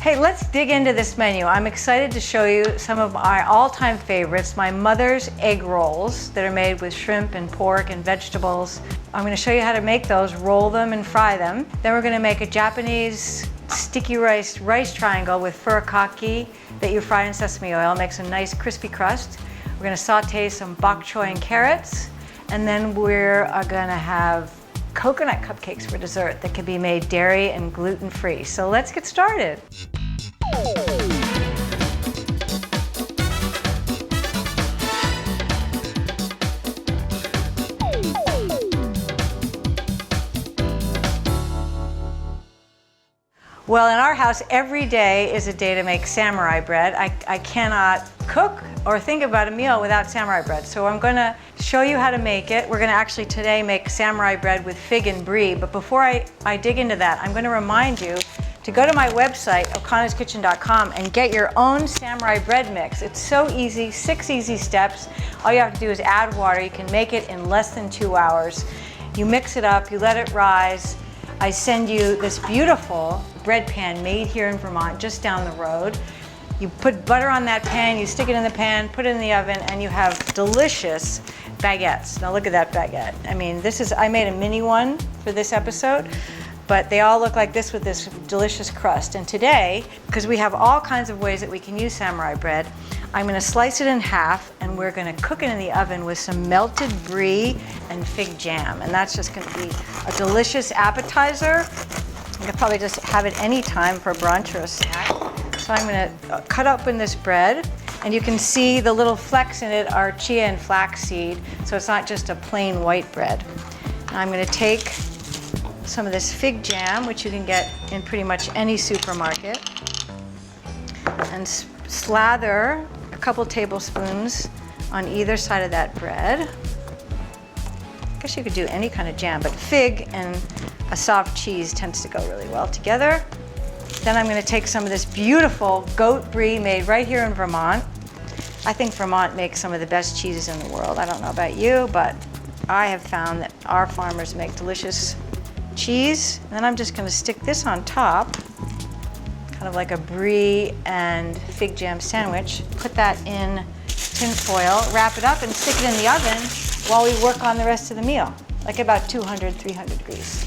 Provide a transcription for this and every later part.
Hey, let's dig into this menu. I'm excited to show you some of my all-time favorites, my mother's egg rolls that are made with shrimp and pork and vegetables. I'm going to show you how to make those, roll them and fry them. Then we're going to make a Japanese sticky rice triangle with furikake that you fry in sesame oil. Makes a nice crispy crust. We're going to saute some bok choy and carrots, and then we're going to have coconut cupcakes for dessert that can be made dairy and gluten-free. So let's get started. Well, in our house, every day is a day to make samurai bread. I cannot cook or think about a meal without samurai bread. So I'm going to show you how to make it. We're going to actually today make samurai bread with fig and brie. But before I dig into that, I'm going to remind you to go to my website, okonoskitchen.com, and get your own samurai bread mix. It's so easy, 6 easy steps. All you have to do is add water. You can make it in less than 2 hours. You mix it up, you let it rise. I send you this beautiful bread pan made here in Vermont, just down the road. You put butter on that pan, you stick it in the pan, put it in the oven, and you have delicious baguettes. Now look at that baguette. I mean, I made a mini one for this episode, but they all look like this with this delicious crust. And today, because we have all kinds of ways that we can use samurai bread, I'm going to slice it in half, and we're going to cook it in the oven with some melted brie and fig jam. And that's just going to be a delicious appetizer. You can probably just have it any time for brunch or a snack. So I'm going to cut open this bread, and you can see the little flecks in it are chia and flaxseed, so it's not just a plain white bread. Now I'm going to take some of this fig jam, which you can get in pretty much any supermarket, and slather a couple tablespoons on either side of that bread. I guess you could do any kind of jam, but fig and a soft cheese tends to go really well together. Then I'm going to take some of this beautiful goat brie made right here in Vermont. I think Vermont makes some of the best cheeses in the world. I don't know about you, but I have found that our farmers make delicious cheese. And then I'm just going to stick this on top, kind of like a brie and fig jam sandwich. Put that in tin foil, wrap it up, and stick it in the oven while we work on the rest of the meal, like about 200, 300 degrees.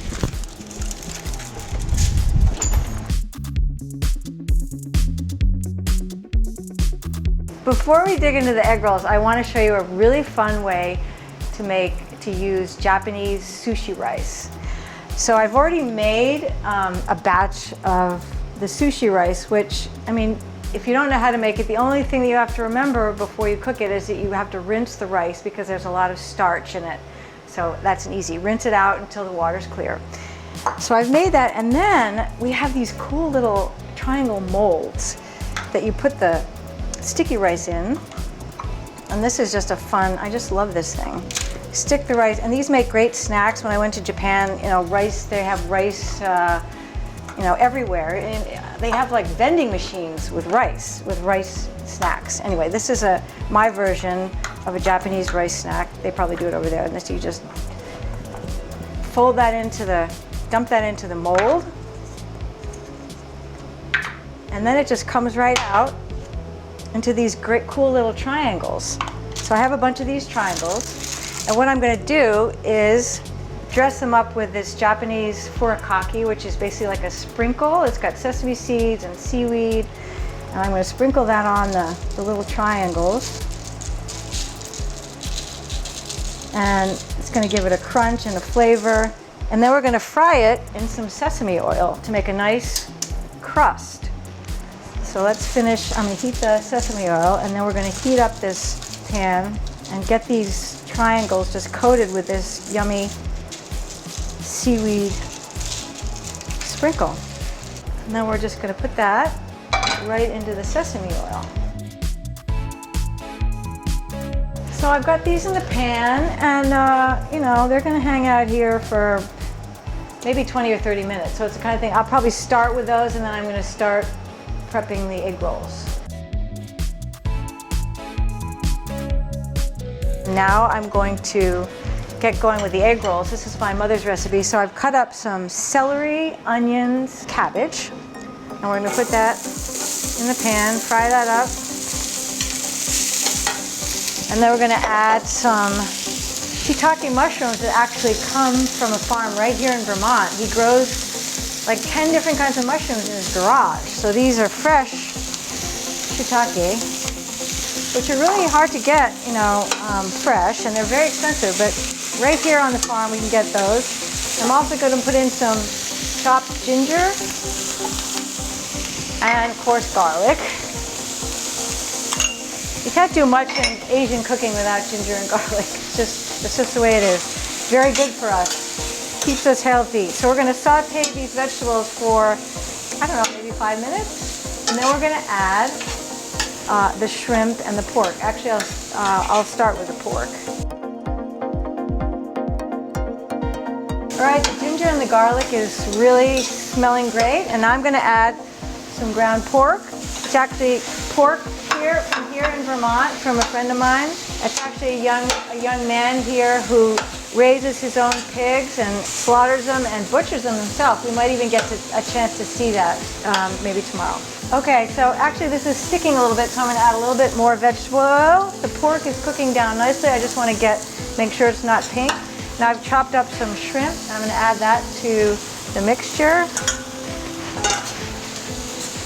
Before we dig into the egg rolls, I want to show you a really fun way to use Japanese sushi rice. So I've already made a batch of the sushi rice, which, I mean, if you don't know how to make it, the only thing that you have to remember before you cook it is that you have to rinse the rice because there's a lot of starch in it. So that's an easy. Rinse it out until the water's clear. So I've made that, and then we have these cool little triangle molds that you put the sticky rice in. And this is just a fun, I just love this thing. Stick the rice, and these make great snacks. When I went to Japan, rice, they have rice, everywhere. And they have like vending machines with rice snacks. Anyway, this is my version of a Japanese rice snack. They probably do it over there. And this, you just dump that into the mold. And then it just comes right out into these great, cool little triangles. So I have a bunch of these triangles. And what I'm going to do is dress them up with this Japanese furikake, which is basically like a sprinkle. It's got sesame seeds and seaweed. And I'm going to sprinkle that on the little triangles. And it's going to give it a crunch and a flavor. And then we're going to fry it in some sesame oil to make a nice crust. So let's finish. I'm going to heat the sesame oil, and then we're going to heat up this pan and get these triangles just coated with this yummy seaweed sprinkle. And then we're just going to put that right into the sesame oil. So I've got these in the pan, and they're going to hang out here for maybe 20 or 30 minutes. So it's the kind of thing, I'll probably start with those, and then I'm going to start prepping the egg rolls. Now I'm going to get going with the egg rolls. This is my mother's recipe. So I've cut up some celery, onions, cabbage, And we're gonna put that in the pan, fry that up. And then we're gonna add some shiitake mushrooms that actually come from a farm right here in Vermont. He grows like 10 different kinds of mushrooms in his garage. So these are fresh shiitake, which are really hard to get, you know, fresh, and they're very expensive, but right here on the farm we can get those. I'm also going to put in some chopped ginger and, of course, garlic. You can't do much in Asian cooking without ginger and garlic. It's just the way it is. Very good for us. Keeps us healthy. So we're going to saute these vegetables for, I don't know, maybe 5 minutes. And then we're going to add the shrimp and the pork. Actually, I'll start with the pork. All right, the ginger and the garlic is really smelling great. And now I'm going to add some ground pork. It's actually pork from here in Vermont from a friend of mine. It's actually a young man here who raises his own pigs and slaughters them and butchers them himself. We might even get a chance to see that maybe tomorrow. Okay, so actually this is sticking a little bit, so I'm going to add a little bit more vegetable oil. The pork is cooking down nicely. I just want to make sure it's not pink. Now I've chopped up some shrimp. I'm going to add that to the mixture.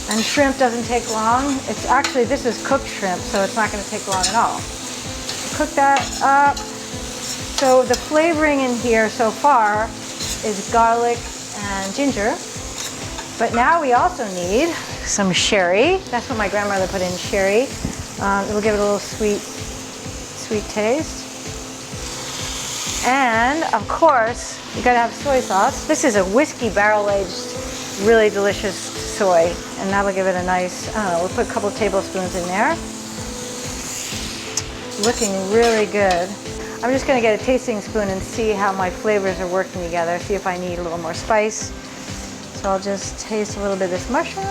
And shrimp doesn't take long. This is cooked shrimp, so it's not going to take long at all. Cook that up. So the flavoring in here so far is garlic and ginger. But now we also need some sherry. That's what my grandmother put in, sherry. It'll give it a little sweet taste. And of course, you gotta have soy sauce. This is a whiskey barrel-aged, really delicious soy, and that'll give it a nice, I don't know, we'll put a couple of tablespoons in there. Looking really good. I'm just gonna get a tasting spoon and see how my flavors are working together, see if I need a little more spice. So I'll just taste a little bit of this mushroom.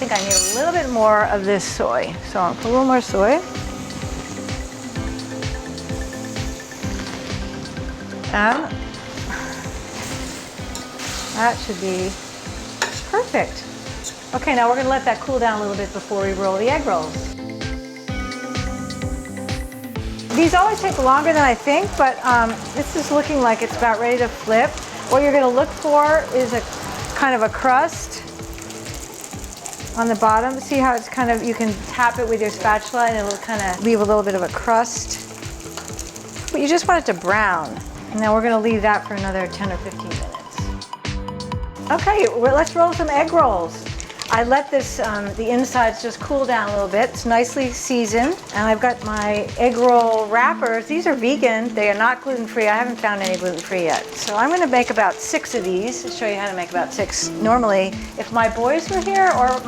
I think I need a little bit more of this soy. So I'll put a little more soy. And that should be perfect. Okay, now we're gonna let that cool down a little bit before we roll the egg rolls. These always take longer than I think, but this is looking like it's about ready to flip. What you're gonna look for is a kind of a crust on the bottom. See how it's kind of, you can tap it with your spatula and it'll kind of leave a little bit of a crust. But you just want it to brown. And then we're gonna leave that for another 10 or 15 minutes. Okay, let's roll some egg rolls. I let this, the insides just cool down a little bit. It's nicely seasoned. And I've got my egg roll wrappers. These are vegan. They are not gluten-free. I haven't found any gluten-free yet. So I'm gonna make about 6 of these to show you how to make about 6. Normally, if my boys were here or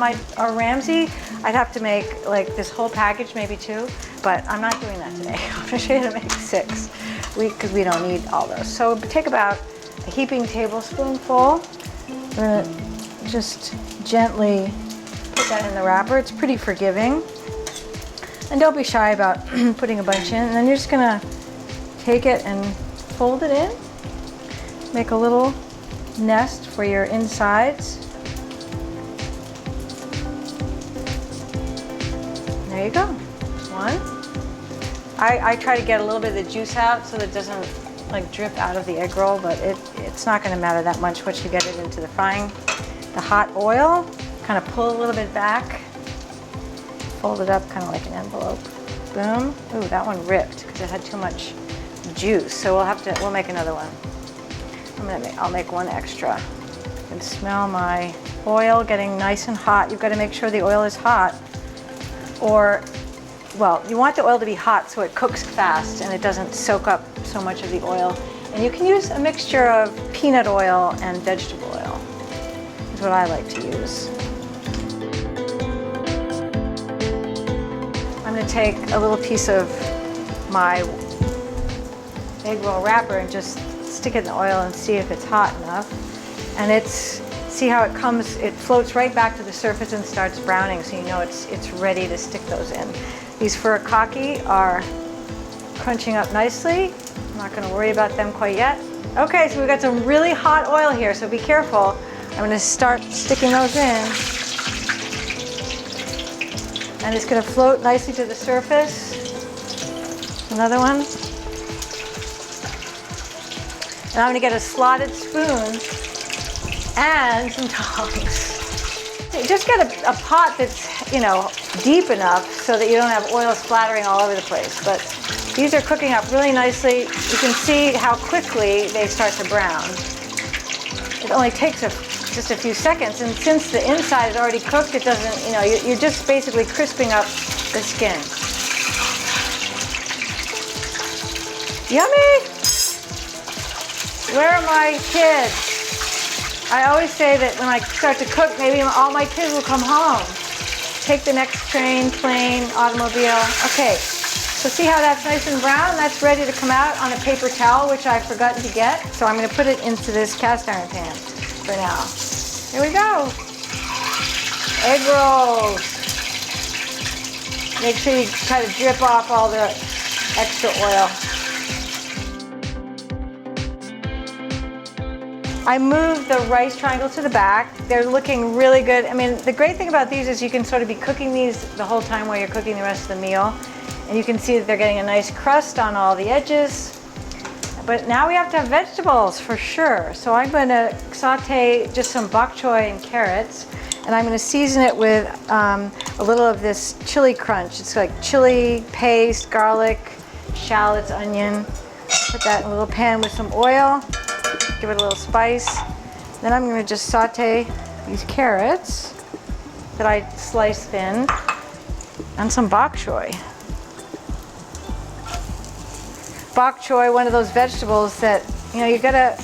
Ramsey, I'd have to make like this whole package, maybe 2. But I'm not doing that today. I'm gonna show you how to make 6. Because we don't need all those. So take about a heaping tablespoonful. We're gonna just gently put that in the wrapper. It's pretty forgiving. And don't be shy about putting a bunch in. And then you're just gonna take it and fold it in. Make a little nest for your insides. There you go. 1. I try to get a little bit of the juice out so that it doesn't like drip out of the egg roll, but it's not gonna matter that much once you get it into the frying. The hot oil, kind of pull a little bit back, fold it up kind of like an envelope. Boom. Ooh, that one ripped because it had too much juice. So we'll make another one. I'll make 1 extra. You can smell my oil getting nice and hot. You've got to make sure the oil is hot, or, well, you want the oil to be hot so it cooks fast and it doesn't soak up so much of the oil. And you can use a mixture of peanut oil and vegetable oil. Is what I like to use. I'm going to take a little piece of my egg roll wrapper and just stick it in the oil and see if it's hot enough. And see how it comes, it floats right back to the surface and starts browning, so you know it's ready to stick those in. These furikake are crunching up nicely. I'm not going to worry about them quite yet. Okay, so we've got some really hot oil here, so be careful. I'm gonna start sticking those in. And it's gonna float nicely to the surface. Another one. And I'm gonna get a slotted spoon and some tongs. Just get a pot that's, you know, deep enough so that you don't have oil splattering all over the place. But these are cooking up really nicely. You can see how quickly they start to brown. It only takes just a few seconds, and since the inside is already cooked, it doesn't, you know, you're just basically crisping up the skin. Yummy! Where are my kids? I always say that when I start to cook, maybe all my kids will come home. Take the next train, plane, automobile. Okay, so see how that's nice and brown? That's ready to come out on a paper towel, which I forgot to get. So I'm gonna put it into this cast iron pan for now. Here we go. Egg rolls. Make sure you try to drip off all the extra oil. I moved the rice triangle to the back. They're looking really good. I mean, the great thing about these is you can sort of be cooking these the whole time while you're cooking the rest of the meal. And you can see that they're getting a nice crust on all the edges. But now we have to have vegetables for sure. So I'm gonna saute just some bok choy and carrots. And I'm gonna season it with a little of this chili crunch. It's like chili paste, garlic, shallots, onion. Put that in a little pan with some oil. Give it a little spice. Then I'm gonna just saute these carrots that I sliced thin and some bok choy. Bok choy, one of those vegetables that, you know, you gotta,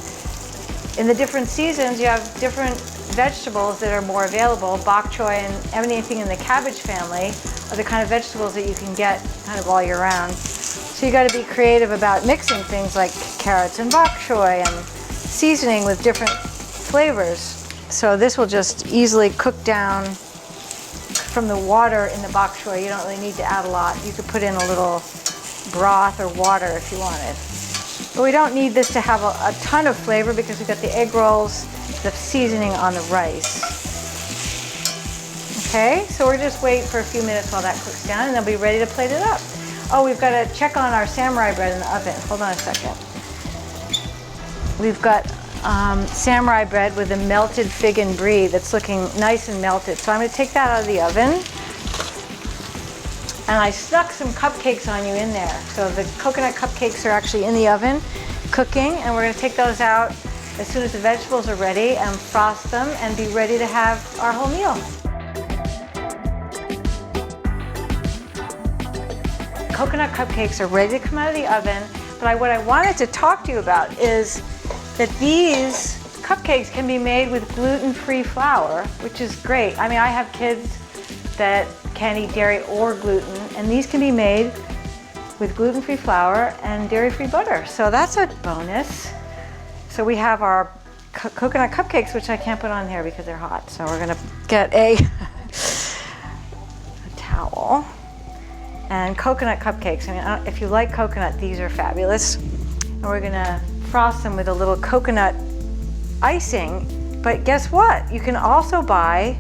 in the different seasons, you have different vegetables that are more available. Bok choy and anything in the cabbage family are the kind of vegetables that you can get kind of all year round. So you gotta be creative about mixing things like carrots and bok choy and seasoning with different flavors. So this will just easily cook down from the water in the bok choy. You don't really need to add a lot. You could put in a little broth or water if you wanted. But we don't need this to have a ton of flavor because we've got the egg rolls, the seasoning on the rice. Okay, so we're just wait for a few minutes while that cooks down and they'll be ready to plate it up. Oh, we've got to check on our samurai bread in the oven. Hold on a second. We've got samurai bread with a melted fig and brie that's looking nice and melted. So I'm going to take that out of the oven. And I stuck some cupcakes on you in there. So the coconut cupcakes are actually in the oven cooking, and we're going to take those out as soon as the vegetables are ready and frost them and be ready to have our whole meal. Coconut cupcakes are ready to come out of the oven, but what I wanted to talk to you about is that these cupcakes can be made with gluten-free flour, which is great. I mean, I have kids that can't eat dairy or gluten, and these can be made with gluten-free flour and dairy-free butter. So that's a bonus. So we have our coconut cupcakes, which I can't put on here because they're hot. So we're gonna get a towel. And coconut cupcakes, I mean, if you like coconut, these are fabulous. And we're gonna frost them with a little coconut icing. But guess what? You can also buy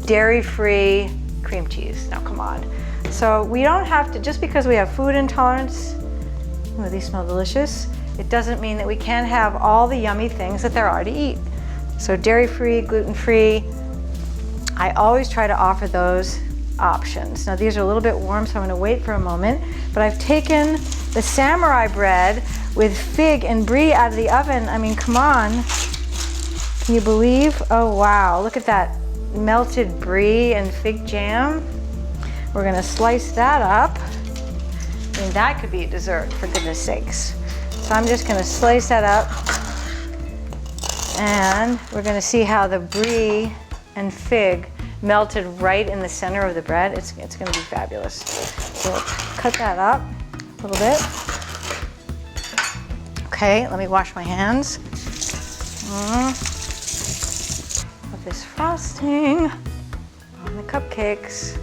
dairy-free cream cheese. Now, come on. So we don't have to, just because we have food intolerance, oh, these smell delicious, it doesn't mean that we can't have all the yummy things that there are to eat. So dairy-free, gluten-free, I always try to offer those options. Now these are a little bit warm, so I'm gonna wait for a moment, but I've taken the samurai bread with fig and brie out of the oven. I mean, come on. Can you believe? Oh wow, look at that melted brie and fig jam. We're gonna slice that up. I mean, that could be a dessert, for goodness sakes. So I'm just gonna slice that up, and we're gonna see how the brie and fig melted right in the center of the bread. It's gonna be fabulous. So we'll cut that up a little bit. Okay, let me wash my hands. Put this frosting on the cupcakes.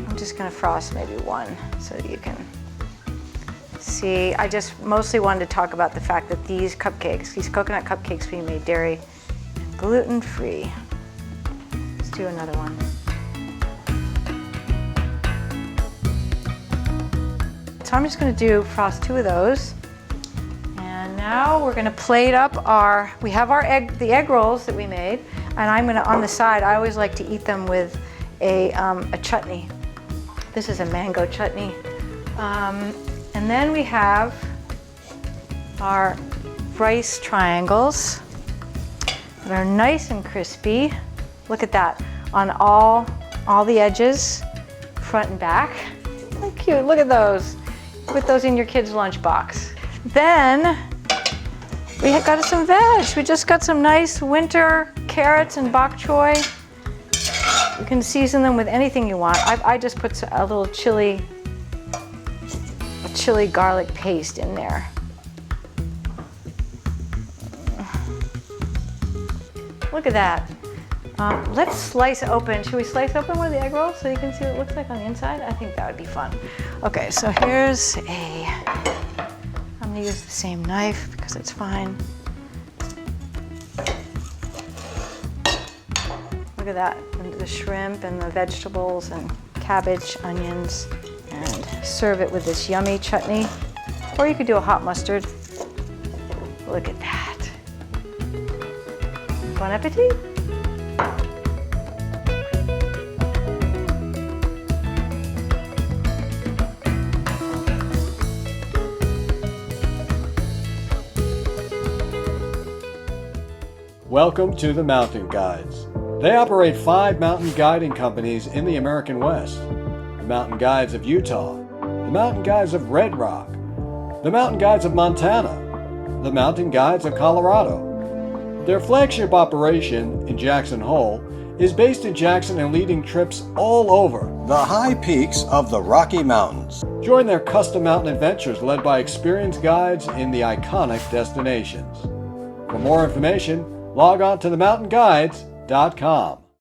I'm just gonna frost maybe one so that you can See, I just mostly wanted to talk about the fact that these cupcakes, these coconut cupcakes being made dairy and gluten-free. Let's do another one. So I'm just going to frost 2 of those. And now we're going to plate up we have the egg rolls that we made, and I'm going to, on the side, I always like to eat them with a chutney. This is a mango chutney. And then we have our rice triangles that are nice and crispy. Look at that, on all the edges, front and back. How cute, look at those. Put those in your kid's lunchbox. Then we got some veg. We just got some nice winter carrots and bok choy. You can season them with anything you want. I just put a little chili garlic paste in there. Look at that. Let's slice open. Should we slice open one of the egg rolls so you can see what it looks like on the inside? I think that would be fun. Okay, so here's I'm gonna use the same knife because it's fine. Look at that, and the shrimp and the vegetables and cabbage, onions, and serve it with this yummy chutney. Or you could do a hot mustard. Look at that. Bon appetit. Welcome to the Mountain Guides. They operate 5 mountain guiding companies in the American West. The Mountain Guides of Utah, the Mountain Guides of Red Rock, the Mountain Guides of Montana, the Mountain Guides of Colorado. Their flagship operation in Jackson Hole is based in Jackson and leading trips all over the high peaks of the Rocky Mountains. Join their custom mountain adventures led by experienced guides in the iconic destinations. For more information, log on to themountainguides.com.